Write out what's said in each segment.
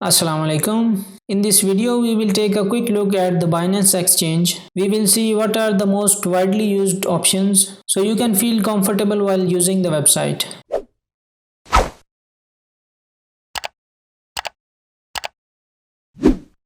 Assalamu alaikum. In this video, we will take a quick look at the Binance Exchange. We will see what are the most widely used options so you can feel comfortable while using the website.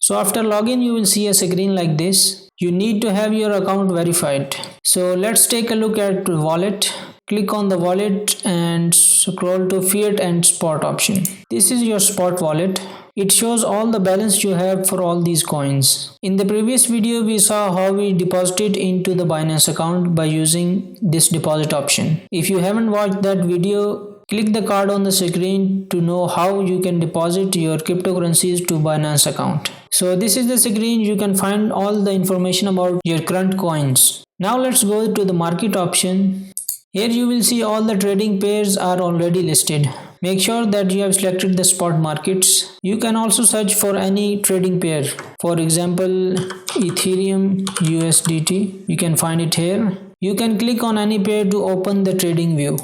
So after login, you will see a screen like this. You need to have your account verified. So let's take a look at wallet. Click on the wallet and scroll to fiat and spot option. This is your spot wallet. It shows all the balance you have for all these coins. In the previous video, we saw how we deposited into the Binance account by using this deposit option. If you haven't watched that video, click the card on the screen to know how you can deposit your cryptocurrencies to Binance account. So this is the screen. You can find all the information about your current coins. Now let's go to the market option. Here you will see all the trading pairs are already listed. Make sure that you have selected the spot markets. You can also search for any trading pair. For example, Ethereum USDT. You can find it here. You can click on any pair to open the trading view.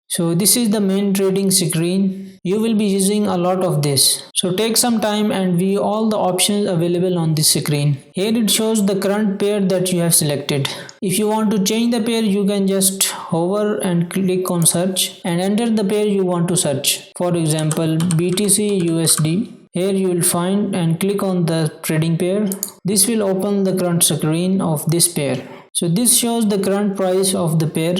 So this is the main trading screen. You will be using a lot of this. So take some time and view all the options available on this screen. Here it shows the current pair that you have selected. If you want to change the pair, you can just hover and click on search and enter the pair you want to search. For example, BTC USD. Here you will find and click on the trading pair. This will open the current screen of this pair. So this shows the current price of the pair.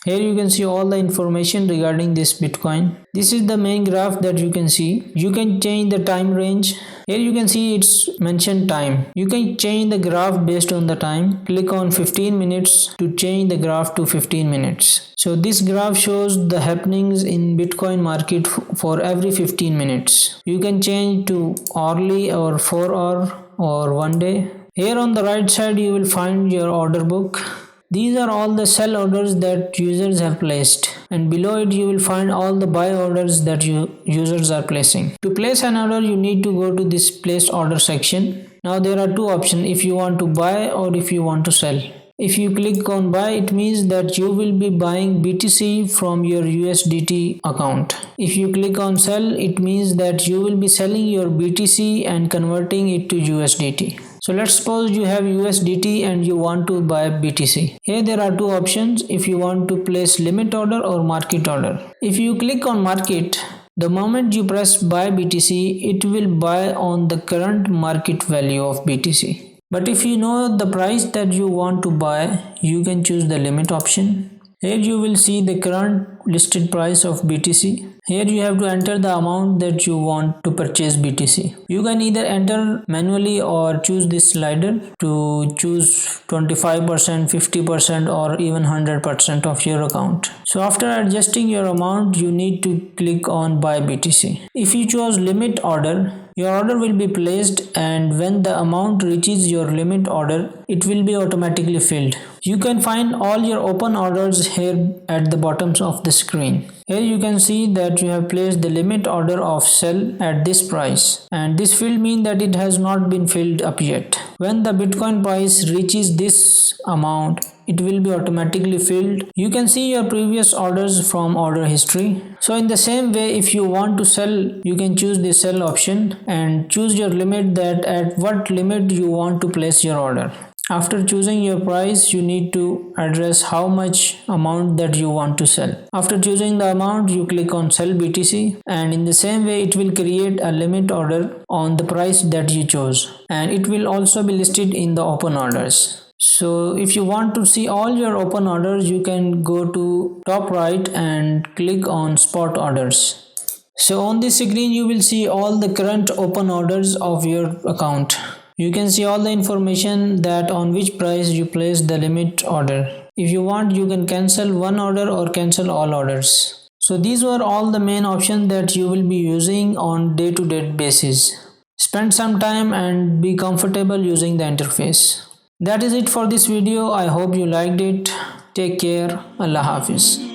Here you can see all the information regarding this Bitcoin. This is the main graph that you can see. You can change the time range. Here you can see it's mentioned time. You can change the graph based on the time. Click on 15 minutes to change the graph to 15 minutes. So this graph shows the happenings in Bitcoin market for every 15 minutes. You can change to hourly or 4 hour or 1 day. Here on the right side you will find your order book. These are all the sell orders that users have placed, and below it you will find all the buy orders that users are placing. To place an order, you need to go to this place order section. Now there are two options, if you want to buy or if you want to sell. If you click on buy, it means that you will be buying BTC from your USDT account. If you click on sell, it means that you will be selling your BTC and converting it to USDT. So let's suppose you have USDT and you want to buy BTC. Here there are two options, if you want to place limit order or market order. If you click on market, the moment you press buy BTC, it will buy on the current market value of BTC. But if you know the price that you want to buy, you can choose the limit option. Here you will see the current listed price of BTC. Here you have to enter the amount that you want to purchase BTC. You can either enter manually or choose this slider to choose 25%, 50% or even 100% of your account. So after adjusting your amount, you need to click on buy BTC. If you choose limit order, your order will be placed, and when the amount reaches your limit order, it will be automatically filled. You can find all your open orders here at the bottom of the screen. Here you can see that you have placed the limit order of sell at this price, and this field means that it has not been filled up yet. When the Bitcoin price reaches this amount, it will be automatically filled. You can see your previous orders from order history. So in the same way, if you want to sell, you can choose the sell option and choose your limit, that at what limit you want to place your order. After choosing your price, you need to address how much amount that you want to sell. After choosing the amount, you click on sell BTC, and in the same way it will create a limit order on the price that you chose, and it will also be listed in the open orders. So if you want to see all your open orders, you can go to top right and click on spot orders. So on this screen you will see all the current open orders of your account. You can see all the information that on which price you place the limit order. If you want, you can cancel one order or cancel all orders. So these were all the main options that you will be using on day-to-day basis. Spend some time and be comfortable using the interface. That is it for this video. I hope you liked it. Take care. Allah Hafiz.